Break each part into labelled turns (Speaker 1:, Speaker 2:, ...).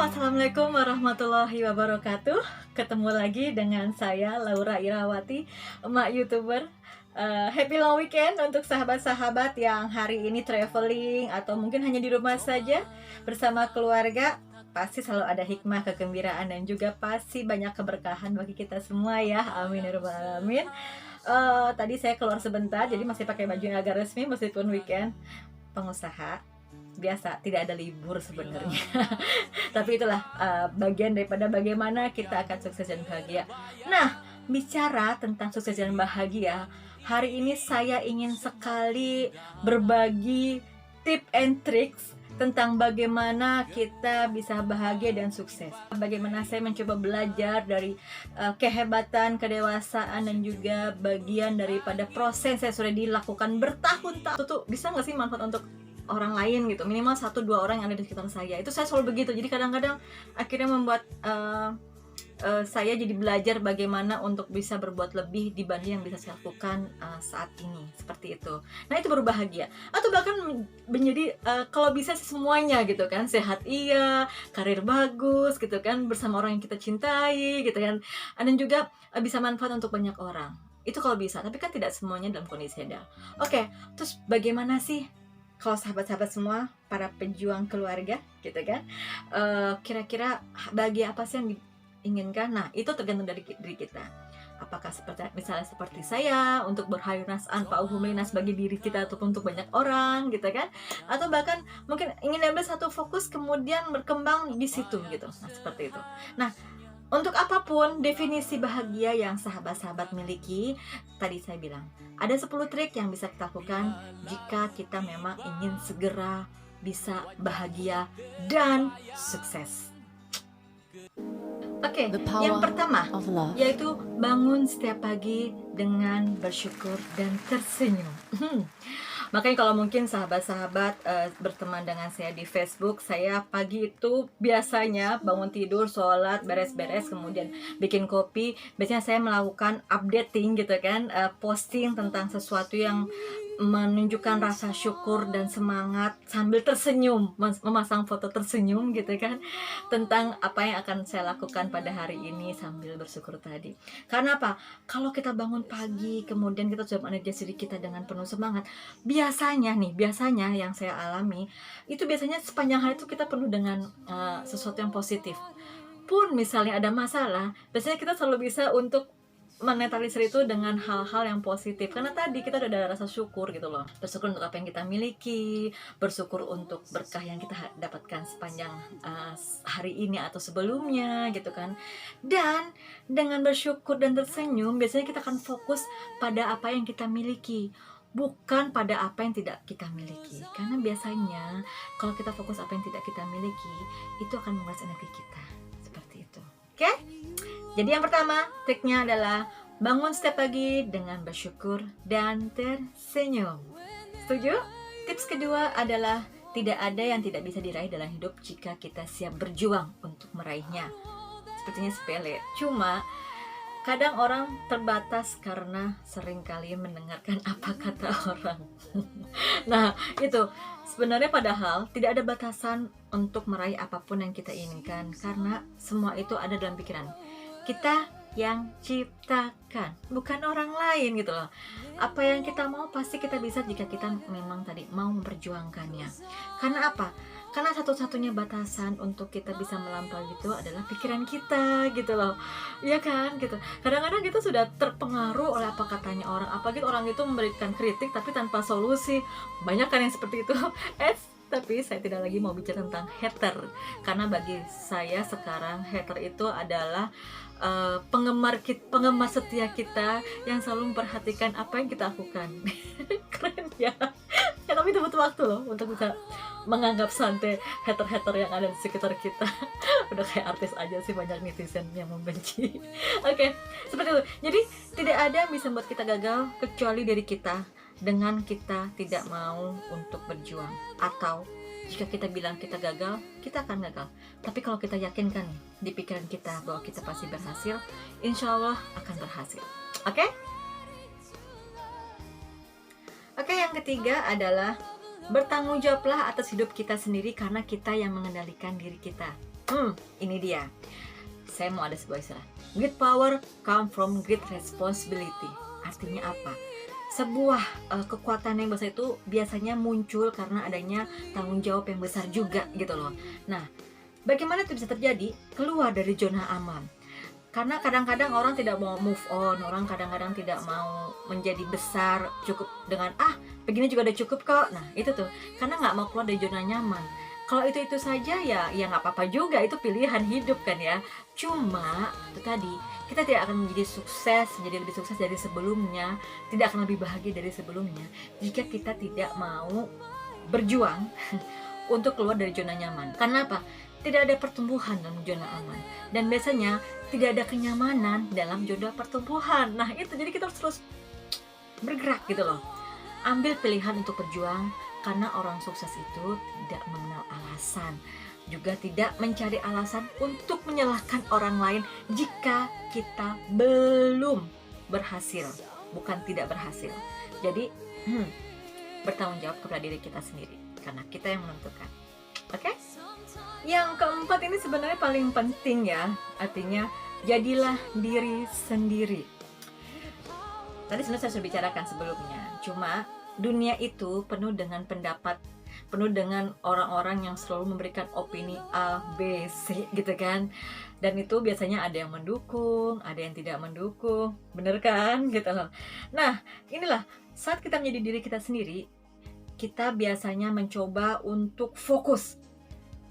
Speaker 1: Assalamualaikum warahmatullahi wabarakatuh. Ketemu lagi dengan saya Laura Irawati, emak YouTuber. Happy long weekend untuk sahabat-sahabat yang hari ini traveling atau mungkin hanya di rumah saja bersama keluarga. Pasti selalu ada hikmah, kegembiraan, dan juga pasti banyak keberkahan bagi kita semua ya. Amin ya rabbal alamin. Tadi saya keluar sebentar, jadi masih pakai baju yang agak resmi meskipun weekend. Pengusaha biasa tidak ada libur sebenarnya. Tapi itulah bagian daripada bagaimana kita akan sukses dan bahagia. Nah, bicara tentang sukses dan bahagia, hari ini saya ingin sekali berbagi tip and tricks tentang bagaimana kita bisa bahagia dan sukses. Bagaimana saya mencoba belajar dari kehebatan, kedewasaan, dan juga bagian daripada proses yang sudah dilakukan bertahun-tahun. Itu bisa nggak sih manfaat untuk orang lain gitu, minimal 1-2 orang yang ada di sekitar saya. Itu saya selalu begitu. Jadi kadang-kadang akhirnya membuat saya jadi belajar bagaimana untuk bisa berbuat lebih dibanding yang bisa saya lakukan saat ini, seperti itu. Nah, itu baru bahagia. Atau bahkan menjadi kalau bisa semuanya gitu kan, sehat iya, karir bagus gitu kan, bersama orang yang kita cintai gitu kan, dan juga bisa manfaat untuk banyak orang. Itu kalau bisa, tapi kan tidak semuanya dalam kondisi ideal. Oke, terus bagaimana sih kalau sahabat-sahabat semua, para pejuang keluarga gitu kan, kira-kira bahagia apa sih yang diinginkan? Nah, itu tergantung dari diri kita. Apakah misalnya seperti saya, untuk berhayunas anfa uhumlinas bagi diri kita ataupun untuk banyak orang gitu kan, atau bahkan mungkin ingin ambil satu fokus kemudian berkembang di situ gitu. Nah, seperti itu. Nah, untuk apapun definisi bahagia yang sahabat-sahabat miliki, tadi saya bilang, ada 10 trik yang bisa kita lakukan jika kita memang ingin segera bisa bahagia dan sukses. Oke, yang pertama yaitu bangun setiap pagi dengan bersyukur dan tersenyum. Makanya kalau mungkin sahabat-sahabat berteman dengan saya di Facebook, saya pagi itu biasanya bangun tidur, sholat, beres-beres, kemudian bikin kopi. Biasanya saya melakukan updating gitu kan, posting tentang sesuatu yang menunjukkan rasa syukur dan semangat sambil tersenyum, memasang foto tersenyum gitu kan, tentang apa yang akan saya lakukan pada hari ini sambil bersyukur tadi. Karena apa? Kalau kita bangun pagi kemudian kita sudah mengenergi diri kita dengan penuh semangat, biasanya yang saya alami itu biasanya sepanjang hari itu kita penuh dengan sesuatu yang positif. Pun misalnya ada masalah, biasanya kita selalu bisa untuk menetralisir itu dengan hal-hal yang positif, karena tadi kita udah ada rasa syukur gitu loh. Bersyukur untuk apa yang kita miliki, bersyukur untuk berkah yang kita dapatkan sepanjang hari ini atau sebelumnya gitu kan. Dan dengan bersyukur dan tersenyum, biasanya kita akan fokus pada apa yang kita miliki, bukan pada apa yang tidak kita miliki. Karena biasanya kalau kita fokus apa yang tidak kita miliki, itu akan menguras energi kita. Seperti itu. Oke? Jadi yang pertama, triknya adalah bangun setiap pagi dengan bersyukur dan tersenyum. Setuju? Tips kedua adalah tidak ada yang tidak bisa diraih dalam hidup jika kita siap berjuang untuk meraihnya. Sepertinya sepele, cuma kadang orang terbatas karena seringkali mendengarkan apa kata orang. Nah, itu sebenarnya padahal tidak ada batasan untuk meraih apapun yang kita inginkan, karena semua itu ada dalam pikiran. Kita yang ciptakan, bukan orang lain gitu loh. Apa yang kita mau pasti kita bisa jika kita memang tadi mau memperjuangkannya. Karena apa? Karena satu-satunya batasan untuk kita bisa melampaui itu adalah pikiran kita gitu loh. Iya kan gitu. Kadang-kadang kita sudah terpengaruh oleh apa katanya orang. Apalagi orang itu memberikan kritik tapi tanpa solusi. Banyak kan yang seperti itu. Tapi saya tidak lagi mau bicara tentang hater, karena bagi saya sekarang hater itu adalah penggemar setia kita yang selalu memperhatikan apa yang kita lakukan. Keren ya. Ya, tapi itu butuh waktu loh untuk bisa menganggap santai hater-hater yang ada di sekitar kita. Udah kayak artis aja sih, banyak netizen yang membenci. Oke, seperti itu. Jadi tidak ada yang bisa membuat kita gagal kecuali dari kita, dengan kita tidak mau untuk berjuang. Atau jika kita bilang kita gagal, kita akan gagal. Tapi kalau kita yakinkan di pikiran kita bahwa kita pasti berhasil, insya Allah akan berhasil. Oke? Oke, yang ketiga adalah bertanggung jawablah atas hidup kita sendiri, karena kita yang mengendalikan diri kita. Ini dia. Saya mau ada sebuah istilah. Great power come from great responsibility. Artinya apa? Sebuah kekuatan yang besar itu biasanya muncul karena adanya tanggung jawab yang besar juga gitu loh. Nah, bagaimana itu bisa terjadi? Keluar dari zona aman. Karena kadang-kadang orang tidak mau move on, orang kadang-kadang tidak mau menjadi besar, cukup dengan begini juga udah cukup kok. Nah itu tuh, karena nggak mau keluar dari zona nyaman. Kalau itu saja ya nggak apa-apa juga, itu pilihan hidup kan ya. Cuma itu tadi, kita tidak akan menjadi sukses, menjadi lebih sukses dari sebelumnya, tidak akan lebih bahagia dari sebelumnya jika kita tidak mau berjuang untuk keluar dari zona nyaman. Karena apa? Tidak ada pertumbuhan dalam zona aman, dan biasanya tidak ada kenyamanan dalam zona pertumbuhan. Nah itu, jadi kita harus terus bergerak gitu loh. Ambil pilihan untuk berjuang, karena orang sukses itu tidak mengenal alasan, juga tidak mencari alasan untuk menyalahkan orang lain jika kita belum berhasil, bukan tidak berhasil. Jadi bertanggung jawab kepada diri kita sendiri, karena kita yang menentukan. Oke? Yang keempat ini sebenarnya paling penting ya, artinya jadilah diri sendiri. Tadi sebenarnya saya sudah bicarakan sebelumnya, cuma dunia itu penuh dengan pendapat, penuh dengan orang-orang yang selalu memberikan opini A, B, C gitu kan. Dan itu biasanya ada yang mendukung, ada yang tidak mendukung, bener kan gitu loh. Nah inilah, saat kita menjadi diri kita sendiri, kita biasanya mencoba untuk fokus.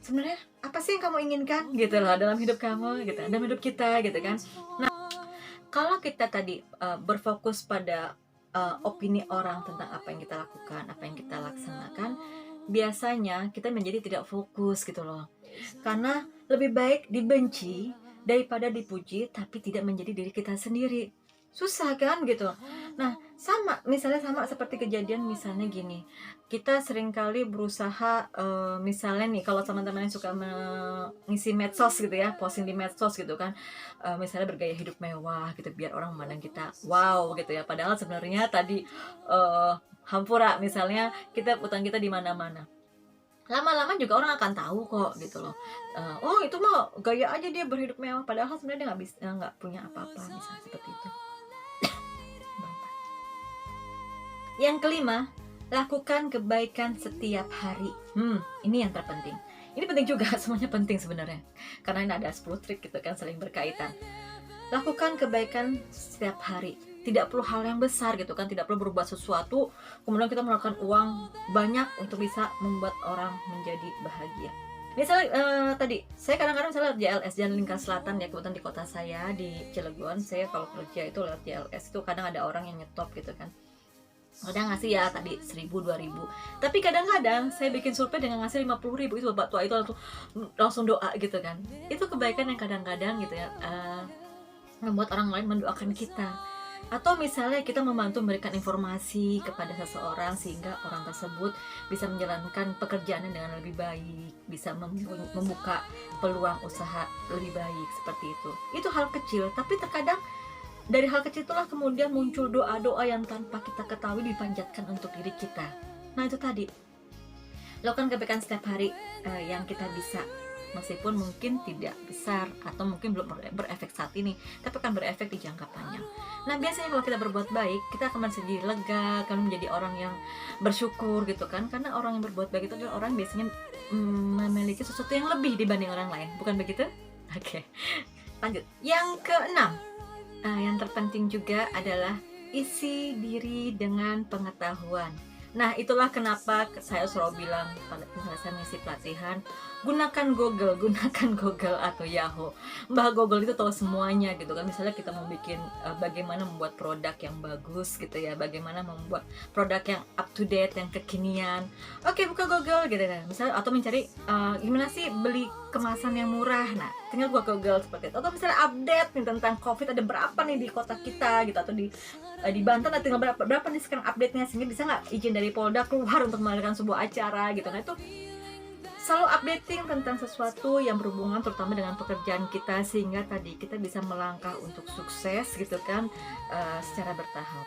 Speaker 1: Sebenarnya apa sih yang kamu inginkan gitu loh dalam hidup kamu gitu, dalam hidup kita gitu kan. Nah kalau kita tadi berfokus pada opini orang tentang apa yang kita lakukan, apa yang kita laksanakan, biasanya kita menjadi tidak fokus gitu loh. Karena lebih baik dibenci daripada dipuji tapi tidak menjadi diri kita sendiri. Susah kan gitu. Nah sama seperti kejadian misalnya gini, kita seringkali berusaha misalnya nih, kalau teman-teman yang suka mengisi medsos gitu ya, posting di medsos gitu kan, misalnya bergaya hidup mewah gitu biar orang memandang kita wow gitu ya, padahal sebenarnya tadi hampura, misalnya utang kita di mana-mana. Lama-lama juga orang akan tahu kok gitu loh. Oh itu mah gaya aja dia berhidup mewah, padahal sebenarnya dia nggak punya apa-apa, misalnya seperti itu. Yang kelima, lakukan kebaikan setiap hari. Ini yang terpenting. Ini penting juga, semuanya penting sebenarnya. Karena ini ada 10 trik gitu kan, saling berkaitan. Lakukan kebaikan setiap hari. Tidak perlu hal yang besar gitu kan, tidak perlu berbuat sesuatu kemudian kita melakukan uang banyak untuk bisa membuat orang menjadi bahagia. Misalnya tadi saya kadang-kadang lihat JLS, Jalan Lingkar Selatan ya, kebetulan di kota saya di Cilegon. Saya kalau kerja itu lewat JLS itu kadang ada orang yang nyetop gitu kan, kadang ngasih ya tadi 1.000, 2.000, tapi kadang-kadang saya bikin survei dengan ngasih 50.000. Itu bapak tua itu langsung doa gitu kan. Itu kebaikan yang kadang-kadang gitu ya, membuat orang lain mendoakan kita. Atau misalnya kita membantu memberikan informasi kepada seseorang sehingga orang tersebut bisa menjalankan pekerjaannya dengan lebih baik, bisa membuka peluang usaha lebih baik, seperti itu. Itu hal kecil, tapi terkadang dari hal kecil itulah kemudian muncul doa-doa yang tanpa kita ketahui dipanjatkan untuk diri kita. Nah itu tadi, lakukan kebaikan setiap hari yang kita bisa, meskipun mungkin tidak besar atau mungkin belum berefek saat ini, tapi akan berefek di jangka panjang. Nah biasanya kalau kita berbuat baik, kita akan menjadi lega, akan menjadi orang yang bersyukur gitu kan. Karena orang yang berbuat baik itu adalah orang biasanya memiliki sesuatu yang lebih dibanding orang lain, bukan begitu? Oke, lanjut. Yang keenam, yang terpenting juga adalah isi diri dengan pengetahuan. Nah itulah kenapa saya selalu bilang pada saya mengisi pelatihan, gunakan Google atau Yahoo. Mbak Google itu tahu semuanya gitu kan. Misalnya kita mau bikin bagaimana membuat produk yang bagus gitu ya, bagaimana membuat produk yang up to date, yang kekinian. Oke, buka Google gitu kan. Misalnya atau mencari gimana sih beli kemasan yang murah. Nah, tinggal buka Google seperti itu. Atau misalnya update nih tentang COVID, ada berapa nih di kota kita gitu, atau di Banten ada tinggal berapa nih sekarang update-nya, sehingga bisa nggak izin dari Polda keluar untuk mengadakan sebuah acara gitu. Nah itu selalu updating tentang sesuatu yang berhubungan terutama dengan pekerjaan kita, sehingga tadi kita bisa melangkah untuk sukses gitu kan, secara bertahap.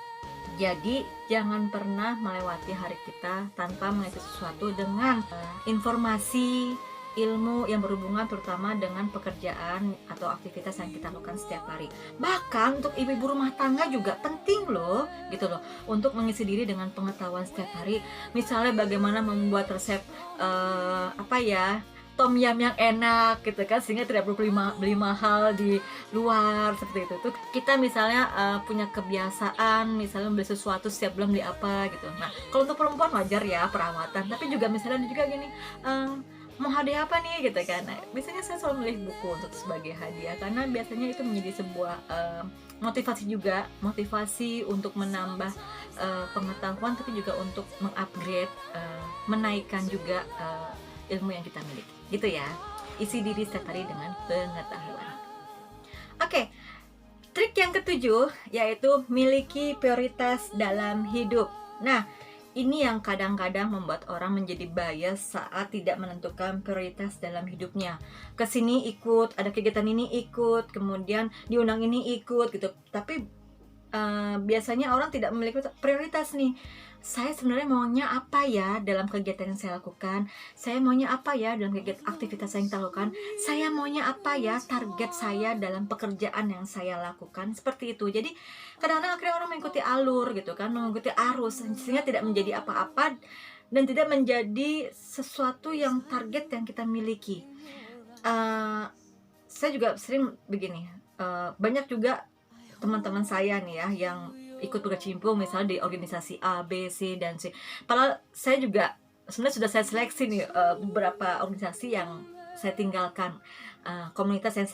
Speaker 1: Jadi jangan pernah melewati hari kita tanpa mengisi sesuatu dengan informasi ilmu yang berhubungan terutama dengan pekerjaan atau aktivitas yang kita lakukan setiap hari. Bahkan untuk ibu-ibu rumah tangga juga penting loh, gitu loh, untuk mengisi diri dengan pengetahuan setiap hari. Misalnya bagaimana membuat resep tom yum yang enak gitu kan, sehingga tidak perlu beli mahal di luar seperti itu. Tuh kita misalnya punya kebiasaan misalnya beli sesuatu setiap bulan beli apa gitu. Nah, kalau untuk perempuan wajar ya perawatan, tapi juga misalnya juga gini, mau hadiah apa nih gitu kan. Nah, biasanya saya selalu milih buku untuk sebagai hadiah karena biasanya itu menjadi sebuah motivasi juga, motivasi untuk menambah pengetahuan, tapi juga untuk mengupgrade, menaikkan juga ilmu yang kita miliki, gitu ya. Isi diri setiap hari dengan pengetahuan. Oke, trik yang ketujuh yaitu miliki prioritas dalam hidup. Nah, ini yang kadang-kadang membuat orang menjadi bias saat tidak menentukan prioritas dalam hidupnya. Kesini ikut, ada kegiatan ini ikut, kemudian diundang ini ikut gitu. Tapi biasanya orang tidak memiliki prioritas nih. Saya sebenarnya maunya apa ya dalam kegiatan yang saya lakukan? Saya maunya apa ya dalam kegiatan aktivitas yang saya lakukan? Saya maunya apa ya target saya dalam pekerjaan yang saya lakukan? Seperti itu. Jadi kadang-kadang akhirnya orang mengikuti alur gitu kan, mengikuti arus, sehingga tidak menjadi apa-apa dan tidak menjadi sesuatu yang target yang kita miliki. Saya juga sering begini, banyak juga teman-teman saya nih ya yang ikut berkecimpung misalnya di organisasi A, B, C, dan C. Padahal saya juga sebenarnya sudah saya seleksi nih beberapa organisasi yang saya tinggalkan, komunitas yang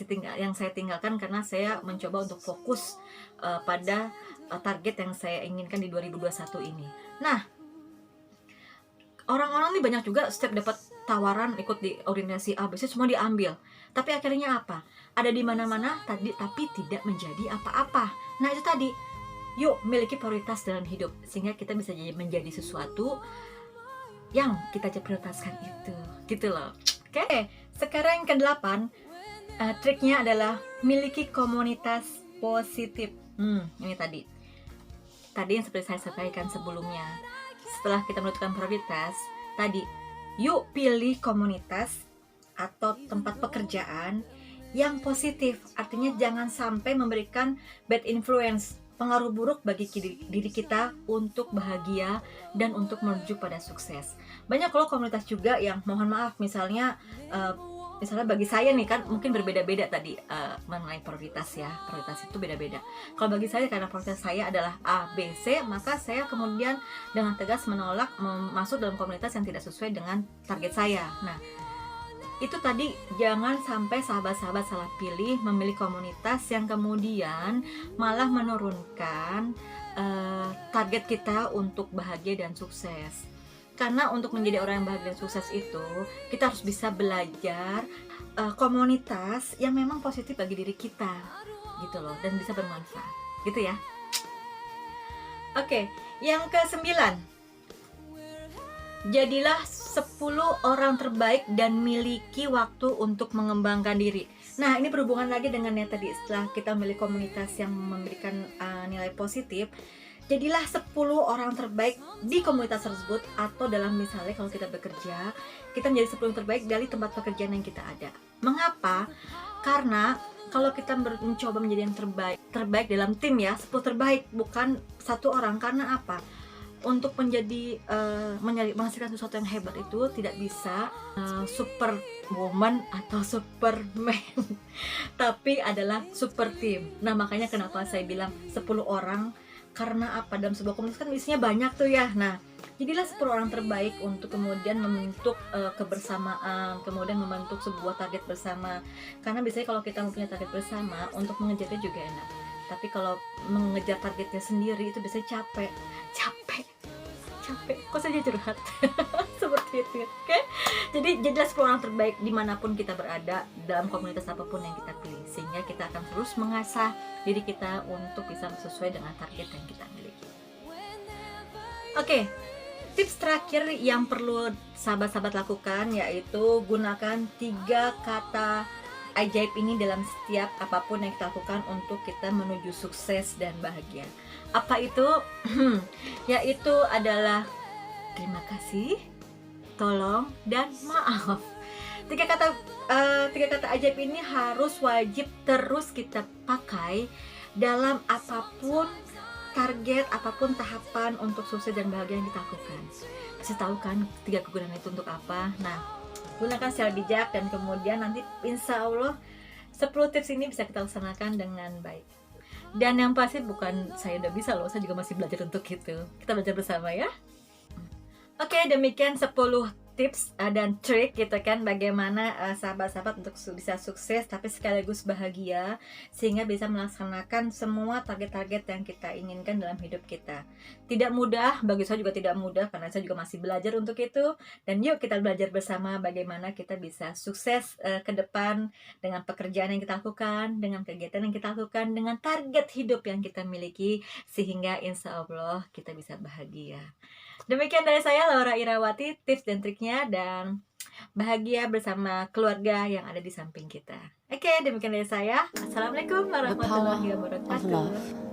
Speaker 1: saya tinggalkan karena saya mencoba untuk fokus pada target yang saya inginkan di 2021 ini. Nah, orang-orang nih banyak juga setiap dapat tawaran ikut di organisasi A, B, C semua diambil. Tapi akhirnya apa? Ada di mana-mana tadi tapi tidak menjadi apa-apa. Nah, itu tadi. Yuk, miliki prioritas dalam hidup sehingga kita bisa menjadi sesuatu yang kita prioritaskan itu. Gitu loh. Oke, sekarang yang ke-8, triknya adalah miliki komunitas positif. Ini tadi yang seperti saya sampaikan sebelumnya. Setelah kita menentukan prioritas, tadi, yuk pilih komunitas atau tempat pekerjaan yang positif. Artinya jangan sampai memberikan bad influence, pengaruh buruk bagi diri kita untuk bahagia dan untuk menuju pada sukses. Banyak loh komunitas juga yang mohon maaf misalnya bagi saya nih kan mungkin berbeda-beda tadi mengenai prioritas ya. Prioritas itu beda-beda. Kalau bagi saya karena prioritas saya adalah A, B, C, maka saya kemudian dengan tegas menolak masuk dalam komunitas yang tidak sesuai dengan target saya. Nah, itu tadi jangan sampai sahabat-sahabat salah pilih memilih komunitas yang kemudian malah menurunkan target kita untuk bahagia dan sukses. Karena untuk menjadi orang yang bahagia dan sukses itu kita harus bisa belajar komunitas yang memang positif bagi diri kita gitu loh, dan bisa bermanfaat gitu ya. Oke, yang ke-9, jadilah 10 orang terbaik dan miliki waktu untuk mengembangkan diri. Nah, ini berhubungan lagi dengan yang tadi, setelah kita memilih komunitas yang memberikan nilai positif, jadilah 10 orang terbaik di komunitas tersebut, atau dalam misalnya kalau kita bekerja, kita menjadi 10 terbaik dari tempat pekerjaan yang kita ada. Mengapa? Karena kalau kita mencoba menjadi yang terbaik dalam tim ya, 10 terbaik, bukan satu orang. Karena apa? Untuk menghasilkan sesuatu yang hebat itu tidak bisa superwoman atau superman tapi adalah super team. Nah, makanya kenapa saya bilang 10 orang, karena apa? Dalam sebuah komunitas kan isinya banyak tuh ya. Nah, jadilah 10 orang terbaik untuk kemudian membentuk kebersamaan, kemudian membentuk sebuah target bersama. Karena biasanya kalau kita mempunyai target bersama, untuk mengejarnya juga enak. Tapi kalau mengejar targetnya sendiri itu biasanya capek. Kok saja curhat seperti itu, oke? Jadi jadilah 10 orang terbaik dimanapun kita berada, dalam komunitas apapun yang kita pilih, sehingga kita akan terus mengasah diri kita untuk bisa sesuai dengan target yang kita miliki. Oke, tips terakhir yang perlu sahabat-sahabat lakukan yaitu gunakan 3 kata ajaib ini dalam setiap apapun yang kita lakukan untuk kita menuju sukses dan bahagia. Apa itu? Yaitu adalah terima kasih, tolong, dan maaf. Tiga kata ajaib ini harus wajib terus kita pakai dalam apapun target, apapun tahapan untuk sukses dan bahagia yang kita lakukan. Kasih tahu kan tiga kegunaan itu untuk apa. Nah, gunakan secara bijak dan kemudian nanti insya Allah 10 tips ini bisa kita laksanakan dengan baik. Dan yang pasti bukan saya udah bisa loh, saya juga masih belajar untuk itu. Kita belajar bersama ya. Oke, demikian 10 tips dan trik gitu kan, bagaimana sahabat-sahabat untuk bisa sukses tapi sekaligus bahagia, sehingga bisa melaksanakan semua target-target yang kita inginkan dalam hidup kita. Tidak mudah, bagi saya juga tidak mudah karena saya juga masih belajar untuk itu. Dan yuk kita belajar bersama bagaimana kita bisa sukses ke depan dengan pekerjaan yang kita lakukan, dengan kegiatan yang kita lakukan, dengan target hidup yang kita miliki, sehingga insya Allah kita bisa bahagia. Demikian dari saya, Laura Irawati, tips dan triknya, dan bahagia bersama keluarga yang ada di samping kita. Oke, demikian dari saya. Assalamualaikum warahmatullahi wabarakatuh.